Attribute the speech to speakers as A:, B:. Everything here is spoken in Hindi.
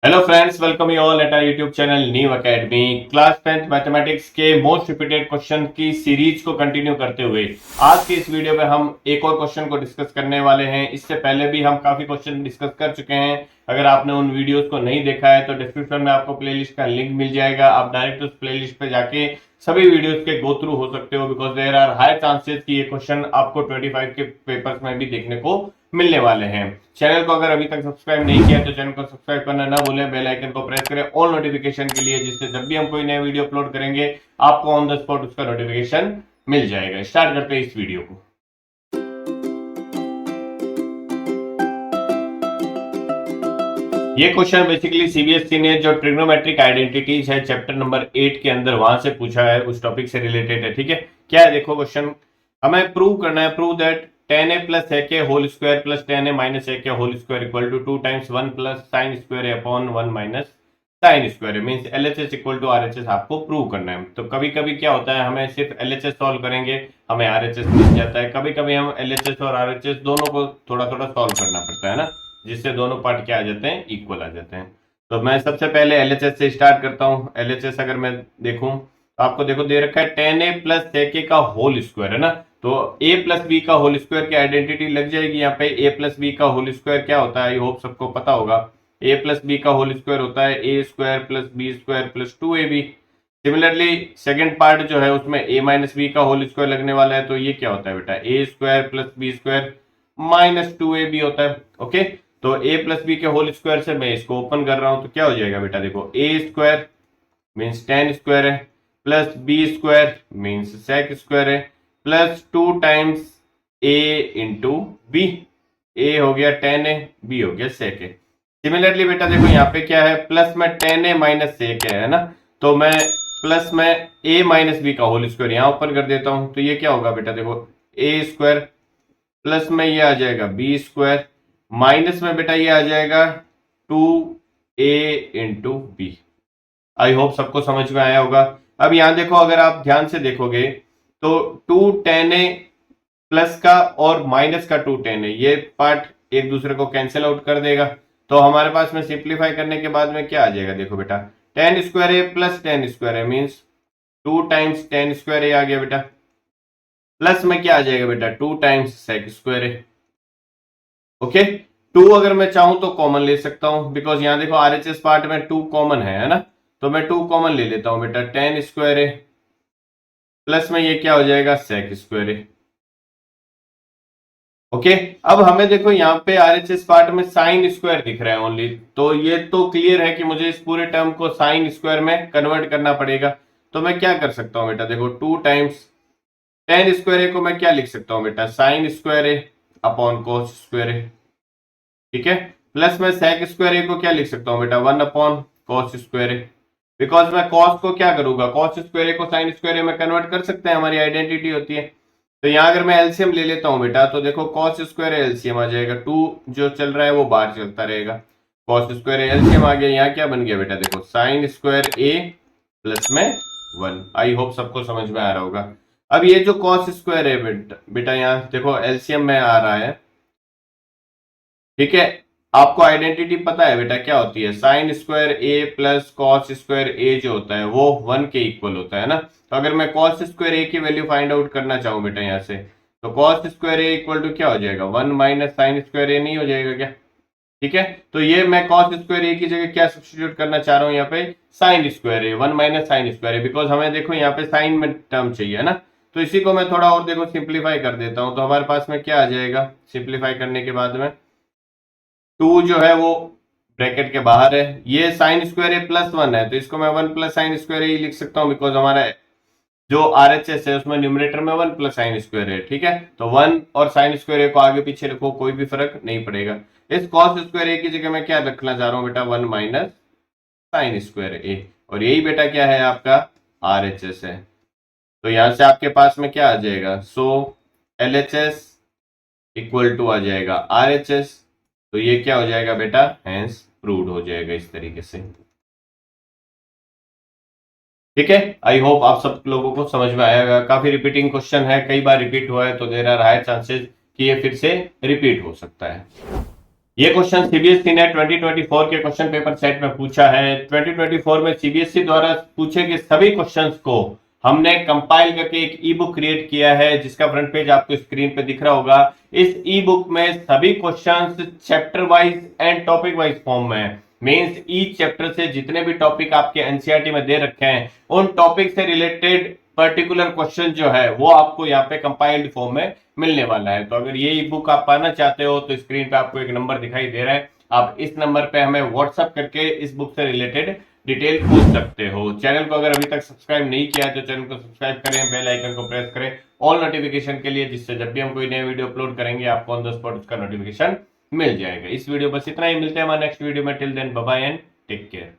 A: Hello friends, welcome you all at our YouTube channel New Academy. Class 10th mathematics के मोस्ट रिपीटेड क्वेश्चन की सीरीज को कंटिन्यू करते हुए आज की इस वीडियो में हम एक और क्वेश्चन को डिस्कस करने वाले हैं। इससे पहले भी हम काफी क्वेश्चन डिस्कस कर चुके हैं। अगर आपने उन वीडियोस को नहीं देखा है तो डिस्क्रिप्शन में आपको प्लेलिस्ट का लिंक मिल जाएगा। आप डायरेक्ट उस प्लेलिस्ट पे जाके सभी वीडियोस के गो थ्रू हो सकते हो, because there are high chances कि ये क्वेश्चन आपको 25 के पेपर्स में भी देखने को मिलने वाले हैं। चैनल को अगर अभी तक सब्सक्राइब नहीं किया तो चैनल को सब्सक्राइब करना ना भूलें, बेल आइकन को प्रेस करें ऑल नोटिफिकेशन के लिए, जिससे जब भी हम कोई नया वीडियो अपलोड करेंगे आपको ऑन द स्पॉट उसका नोटिफिकेशन मिल जाएगा। स्टार्ट करते हैं इस वीडियो को। ये क्वेश्चन बेसिकली सीबीएसई ने जो ट्रिग्नोमेट्रिक आइडेंटिटीज है चैप्टर नंबर 8 के अंदर वहां से पूछा है, उस टॉपिक से रिलेटेड है। ठीक है, क्या है देखो क्वेश्चन, हमें प्रूव करना है, prove that tan a plus a के whole square plus tan a माइनस a के whole square equal to 2 times 1 plus sine square a upon 1 minus sine square means LHS equal to RHS आपको प्रूव करना है। तो कभी कभी क्या होता है, हमें सिर्फ LHS सॉल्व करेंगे हमें RHS मिल जाता है, कभी कभी हम LHS और RHS दोनों को थोड़ा थोड़ा सॉल्व करना पड़ता है ना, जिससे दोनों पार्ट क्या आ जाते हैं, इक्वल आ जाते हैं। तो मैं सबसे पहले LHS से स्टार्ट करता हूँ। LHS अगर मैं देखूं तो आपको देखो दे रखा है tan a plus sec a का होल स्क्वायर है ना, तो a प्लस बी का होल स्क्वायर की आइडेंटिटी लग जाएगी यहाँ पे। a प्लस बी का होल स्क्वायर क्या होता है, आई होप सबको पता होगा। a प्लस बी का होल स्क्वायर होता है a square plus b square plus 2ab। Similarly second part जो है उसमें a माइनस बी का होल स्क्वायर लगने वाला है, तो ये क्या होता है बेटा, a square plus b square minus 2ab होता है। ओके, तो a प्लस बी के होल स्क्वायर से मैं इसको ओपन कर रहा हूं तो क्या हो जाएगा बेटा, देखो a square means tan square है plus b square means sec square है plus 2 times a into b. A हो गया tan a, बी हो गया सेक a। सिमिलरली बेटा देखो यहाँ पे क्या है, प्लस में tan a minus sec a है ना, तो मैं प्लस में a माइनस बी का होल स्क्वायर यहाँ ओपन कर देता हूं, तो ये क्या होगा बेटा, देखो a स्क्वायर प्लस में ये आ जाएगा बी स्क्वायर माइनस में बेटा ये आ जाएगा 2a इंटू बी। आई होप सबको समझ में आया होगा। अब यहां देखो, अगर आप ध्यान से देखोगे तो 2 tan a प्लस का और माइनस का 2 tan a ये पार्ट एक दूसरे को कैंसिल आउट कर देगा, तो हमारे पास में सिंप्लीफाई करने के बाद में क्या आ जाएगा, देखो बेटा tan square a plus tan square a means 2 times tan square a आ गया बेटा, प्लस में क्या आ जाएगा बेटा 2 times sec square a। Okay, 2 अगर मैं चाहूं तो कॉमन ले सकता हूं, बिकॉज यहां देखो RHS पार्ट में 2 कॉमन है ना, तो मैं 2 कॉमन ले लेता हूं बेटा, tan स्क्वायर a प्लस में ये क्या हो जाएगा सेक स्क्वायर a। ओके, अब हमें देखो यहाँ पे RHS पार्ट में साइन स्क्वायर दिख रहा है ओनली, तो ये तो क्लियर है कि मुझे इस पूरे टर्म को साइन स्क्वायर में कन्वर्ट करना पड़ेगा। तो मैं क्या कर सकता हूँ बेटा, देखो 2 टाइम्स tan स्क्वायर a को मैं क्या लिख सकता हूँ बेटा, sign square a upon cos square a। ठीक है, प्लस में सेक स्क्वायर a को क्या लिख सकता हूँ बेटा, 1 upon cos square a। Because मैं कॉस को क्या करूंगा, कॉस स्क्वायर a को साइन स्क्वायर a में कन्वर्ट कर सकते हैं, हमारी आइडेंटिटी होती है। तो यहां अगर मैं एलसीएम ले लेता हूं बेटा, तो देखो कॉस स्क्वायर एलसीएम आ जाएगा, 2 जो चल रहा है वो बाहर चलता रहेगा, कॉस स्क्वायर एलसीएम आ गया। यहाँ क्या बन गया बेटा, देखो साइन स्क्वायर a प्लस में 1। आई होप सबको समझ में आ रहा होगा। अब ये जो कॉस स्क्वायर है बेटा यहाँ देखो एलसीएम में आ रहा है। ठीक है, आपको आइडेंटिटी पता है बेटा क्या होती है, साइन स्क्वायर ए प्लस कॉस स्क्वायर ए जो होता है वो 1 के इक्वल होता है ना। तो अगर मैं कॉस स्क्वायर ए की वैल्यू फाइंड आउट करना चाहूं बेटा यहाँ से, तो cos square a equal to क्या हो जाएगा, 1 माइनस साइन स्क्वायर ए नहीं हो जाएगा क्या। ठीक है, तो ये मैं कॉस स्क्वायर ए की जगह क्या सब्स्टिट्यूट करना चाह रहा हूँ यहाँ पे, sine square A, 1 minus sine square A, because हमें देखो यहाँ पे साइन में टर्म चाहिए ना। तो इसी को मैं थोड़ा और देखो सिंप्लीफाई कर देता हूँ, तो हमारे पास में क्या आ जाएगा, सिंप्लीफाई करने के बाद में 2 जो है वो ब्रैकेट के बाहर है, ये साइन स्क्वायर ए प्लस 1 है, तो इसको मैं 1 प्लस साइन स्क्वायर ए लिख सकता हूँ, बिकॉज हमारा जो RHS है उसमें न्यूमरेटर में 1 प्लस साइन स्क्वायर है। ठीक है, तो 1 और साइन स्क्वायर ए को आगे पीछे रखो कोई भी फर्क नहीं पड़ेगा। इस कॉस स्क्वायर ए की जगह मैं क्या रखना चाह रहा हूँ बेटा, 1 माइनस साइन स्क्वायर ए, और यही बेटा क्या है आपका RHS है। तो यहां से आपके पास में क्या आ जाएगा, सो LHS इक्वल टू आ जाएगा RHS, तो ये क्या हो जाएगा बेटा, हेंस प्रूव्ड हो जाएगा इस तरीके से। ठीक है, आई होप आप सब लोगों को समझ में आएगा। काफी रिपीटिंग क्वेश्चन है, कई बार रिपीट हुआ है, तो देयर आर हाई चांसेस कि ये फिर से रिपीट हो सकता है। ये क्वेश्चन सीबीएसई ने 2024 के क्वेश्चन पेपर सेट में पूछा है। 2024 में सीबीएसई द्वारा पूछे गए सभी क्वेश्चंस को हमने कंपाइल करके एक ई बुक क्रिएट किया है, जिसका फ्रंट पेज आपको स्क्रीन पे दिख रहा होगा। इस ई बुक में सभी questions chapter wise and topic wise form में, मींस ईच चैप्टर से जितने भी टॉपिक आपके एनसीईआरटी में दे रखे हैं उन टॉपिक से रिलेटेड पर्टिकुलर क्वेश्चन जो है वो आपको यहाँ पे कंपाइल्ड फॉर्म में मिलने वाला है। तो अगर ये ई बुक आप पाना चाहते हो तो स्क्रीन पे आपको एक नंबर दिखाई दे रहा है, आप इस नंबर पे हमें व्हाट्सअप करके इस बुक से रिलेटेड डिटेल पूछ सकते हो। चैनल को अगर अभी तक सब्सक्राइब नहीं किया है तो चैनल को सब्सक्राइब करें, बेल आइकन को प्रेस करें ऑल नोटिफिकेशन के लिए, जिससे जब भी हम कोई नई वीडियो अपलोड करेंगे आपको ऑन द स्पॉट उसका नोटिफिकेशन मिल जाएगा। इस वीडियो बस इतना ही, मिलते हैं हमारे नेक्स्ट वीडियो में। Till then bye bye and take care.